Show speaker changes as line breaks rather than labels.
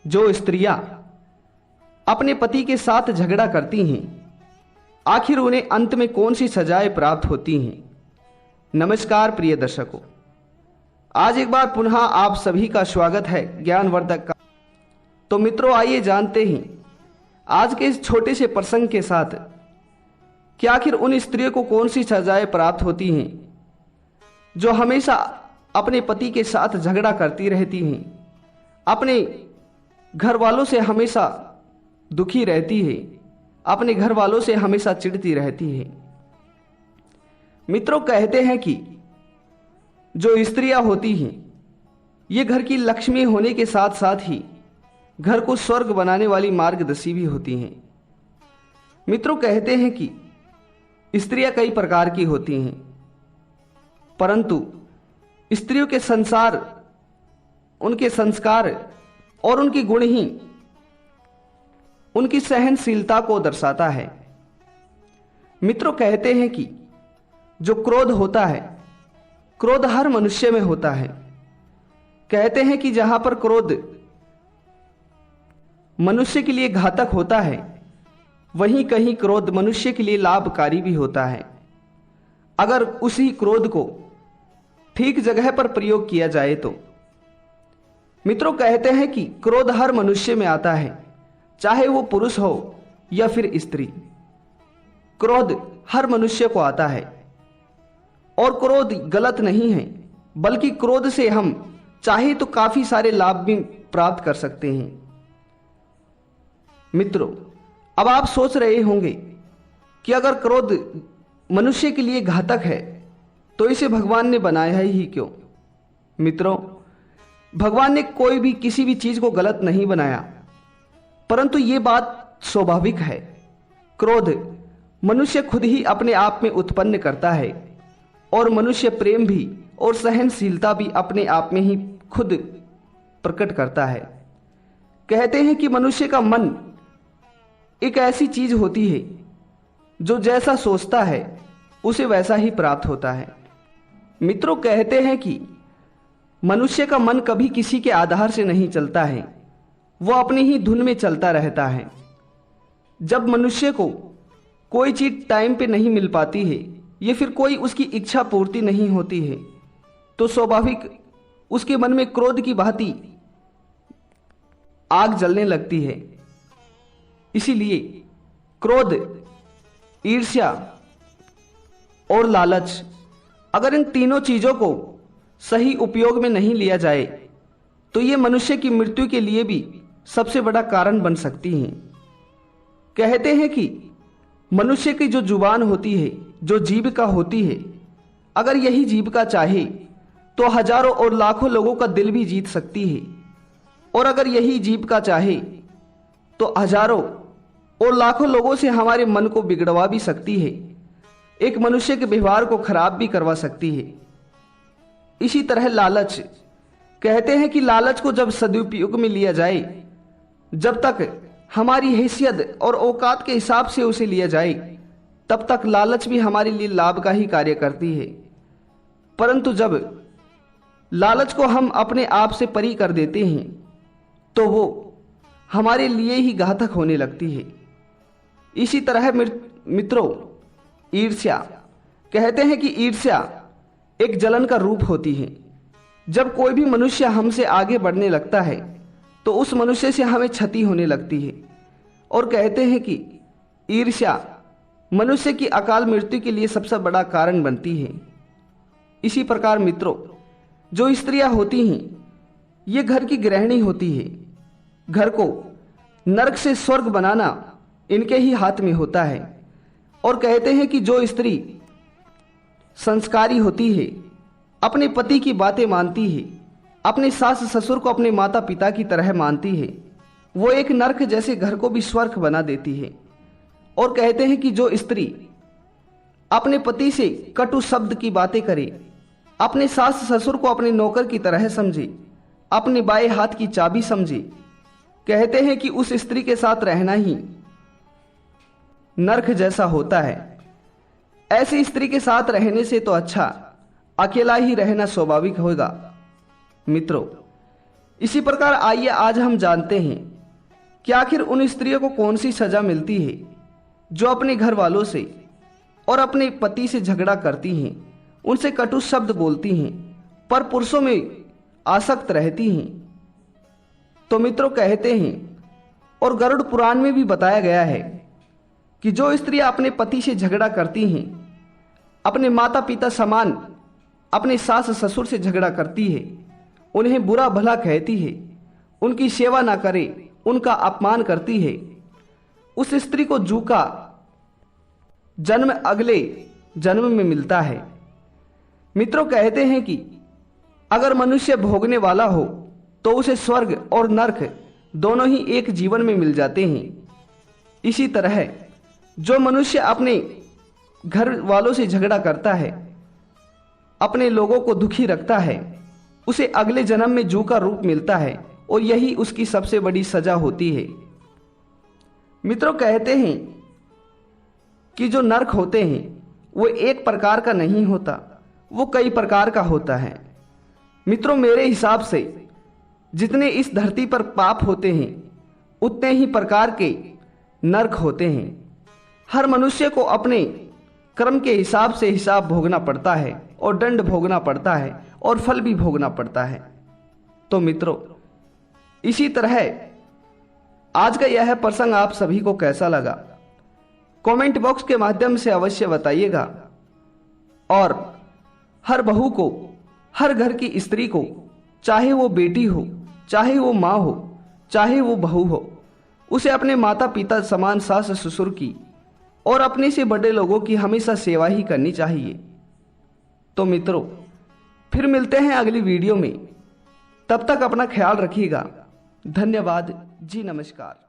जो स्त्रियां अपने पति के साथ झगड़ा करती हैं, आखिर उन्हें अंत में कौन सी सजाएं प्राप्त होती हैं। नमस्कार प्रिय दर्शकों, आज एक बार पुनः आप सभी का स्वागत है ज्ञानवर्धक का। तो मित्रों, आइए जानते हैं आज के इस छोटे से प्रसंग के साथ कि आखिर उन स्त्रियों को कौन सी सजाएं प्राप्त होती हैं जो हमेशा अपने पति के साथ झगड़ा करती रहती हैं, अपने घर वालों से हमेशा दुखी रहती है, अपने घर वालों से हमेशा चिढ़ती रहती है। मित्रों, कहते हैं कि जो स्त्रियां होती हैं ये घर की लक्ष्मी होने के साथ साथ ही घर को स्वर्ग बनाने वाली मार्गदर्शी भी होती हैं। मित्रों, कहते हैं कि स्त्रियां कई प्रकार की होती हैं, परंतु स्त्रियों के संसार, उनके संस्कार और उनके गुण ही उनकी सहनशीलता को दर्शाता है। मित्रों, कहते हैं कि जो क्रोध होता है, क्रोध हर मनुष्य में होता है। कहते हैं कि जहां पर क्रोध मनुष्य के लिए घातक होता है, वहीं कहीं क्रोध मनुष्य के लिए लाभकारी भी होता है, अगर उसी क्रोध को ठीक जगह पर प्रयोग किया जाए तो। मित्रों, कहते हैं कि क्रोध हर मनुष्य में आता है, चाहे वो पुरुष हो या फिर स्त्री। क्रोध हर मनुष्य को आता है और क्रोध गलत नहीं है, बल्कि क्रोध से हम चाहे तो काफी सारे लाभ भी प्राप्त कर सकते हैं। मित्रों, अब आप सोच रहे होंगे कि अगर क्रोध मनुष्य के लिए घातक है तो इसे भगवान ने बनाया ही क्यों। मित्रों, भगवान ने कोई भी किसी भी चीज को गलत नहीं बनाया, परंतु ये बात स्वाभाविक है। क्रोध मनुष्य खुद ही अपने आप में उत्पन्न करता है और मनुष्य प्रेम भी और सहनशीलता भी अपने आप में ही खुद प्रकट करता है। कहते हैं कि मनुष्य का मन एक ऐसी चीज होती है जो जैसा सोचता है उसे वैसा ही प्राप्त होता है। मित्रों, कहते हैं कि मनुष्य का मन कभी किसी के आधार से नहीं चलता है, वो अपनी ही धुन में चलता रहता है। जब मनुष्य को कोई चीज टाइम पे नहीं मिल पाती है या फिर कोई उसकी इच्छा पूर्ति नहीं होती है, तो स्वाभाविक उसके मन में क्रोध की भांति आग जलने लगती है। इसीलिए क्रोध, ईर्ष्या और लालच, अगर इन तीनों चीजों को सही उपयोग में नहीं लिया जाए तो ये मनुष्य की मृत्यु के लिए भी सबसे बड़ा कारण बन सकती हैं। कहते हैं कि मनुष्य की जो जुबान होती है, जो जीविका होती है, अगर यही जीविका चाहे तो हजारों और लाखों लोगों का दिल भी जीत सकती है, और अगर यही जीविका चाहे तो हजारों और लाखों लोगों से हमारे मन को बिगड़वा भी सकती है, एक मनुष्य के व्यवहार को खराब भी करवा सकती है। इसी तरह लालच, कहते हैं कि लालच को जब सदुपयोग में लिया जाए, जब तक हमारी हैसियत और औकात के हिसाब से उसे लिया जाए, तब तक लालच भी हमारे लिए लाभ का ही कार्य करती है। परंतु जब लालच को हम अपने आप से परी कर देते हैं तो वो हमारे लिए ही घातक होने लगती है। इसी तरह मित्रों, ईर्ष्या, कहते हैं कि ईर्ष्या एक जलन का रूप होती है। जब कोई भी मनुष्य हमसे आगे बढ़ने लगता है तो उस मनुष्य से हमें क्षति होने लगती है, और कहते हैं कि ईर्ष्या मनुष्य की अकाल मृत्यु के लिए सबसे बड़ा कारण बनती है। इसी प्रकार मित्रों, जो स्त्रियां होती हैं ये घर की गृहिणी होती है। घर को नरक से स्वर्ग बनाना इनके ही हाथ में होता है, और कहते हैं कि जो स्त्री संस्कारी होती है, अपने पति की बातें मानती है, अपने सास ससुर को अपने माता पिता की तरह मानती है, वो एक नरक जैसे घर को भी स्वर्ग बना देती है। और कहते हैं कि जो स्त्री अपने पति से कटु शब्द की बातें करे, अपने सास ससुर को अपने नौकर की तरह समझे, अपने बाएं हाथ की चाबी समझे, कहते हैं कि उस स्त्री के साथ रहना ही नरक जैसा होता है। ऐसी स्त्री के साथ रहने से तो अच्छा अकेला ही रहना स्वाभाविक होगा। मित्रों, इसी प्रकार आइए आज हम जानते हैं कि आखिर उन स्त्रियों को कौन सी सजा मिलती है जो अपने घर वालों से और अपने पति से झगड़ा करती हैं, उनसे कटु शब्द बोलती हैं, पर पुरुषों में आसक्त रहती हैं। तो मित्रों कहते हैं और गरुड़ पुराण में भी बताया गया है कि जो स्त्रियां अपने पति से झगड़ा करती हैं, अपने माता पिता समान अपने सास ससुर से झगड़ा करती है, उन्हें बुरा भला कहती है, उनकी सेवा ना करे, उनका अपमान करती है, उस स्त्री को जू का जन्म अगले जन्म में मिलता है। मित्रों कहते हैं कि अगर मनुष्य भोगने वाला हो तो उसे स्वर्ग और नरक दोनों ही एक जीवन में मिल जाते हैं। इसी तरह जो मनुष्य अपने घर वालों से झगड़ा करता है, अपने लोगों को दुखी रखता है, उसे अगले जन्म में जू का रूप मिलता है और यही उसकी सबसे बड़ी सजा होती है। मित्रों कहते हैं कि जो नरक होते हैं वो एक प्रकार का नहीं होता, वो कई प्रकार का होता है। मित्रों मेरे हिसाब से जितने इस धरती पर पाप होते हैं उतने ही प्रकार के नरक होते हैं। हर मनुष्य को अपने कर्म के हिसाब से हिसाब भोगना पड़ता है और दंड भोगना पड़ता है और फल भी भोगना पड़ता है। तो मित्रों इसी तरह आज का यह प्रसंग आप सभी को कैसा लगा कमेंट बॉक्स के माध्यम से अवश्य बताइएगा। और हर बहू को, हर घर की स्त्री को, चाहे वो बेटी हो, चाहे वो माँ हो, चाहे वो बहू हो, उसे अपने माता पिता समान सास ससुर की और अपने से बड़े लोगों की हमेशा सेवा ही करनी चाहिए। तो मित्रों फिर मिलते हैं अगली वीडियो में, तब तक अपना ख्याल रखिएगा। धन्यवाद जी, नमस्कार।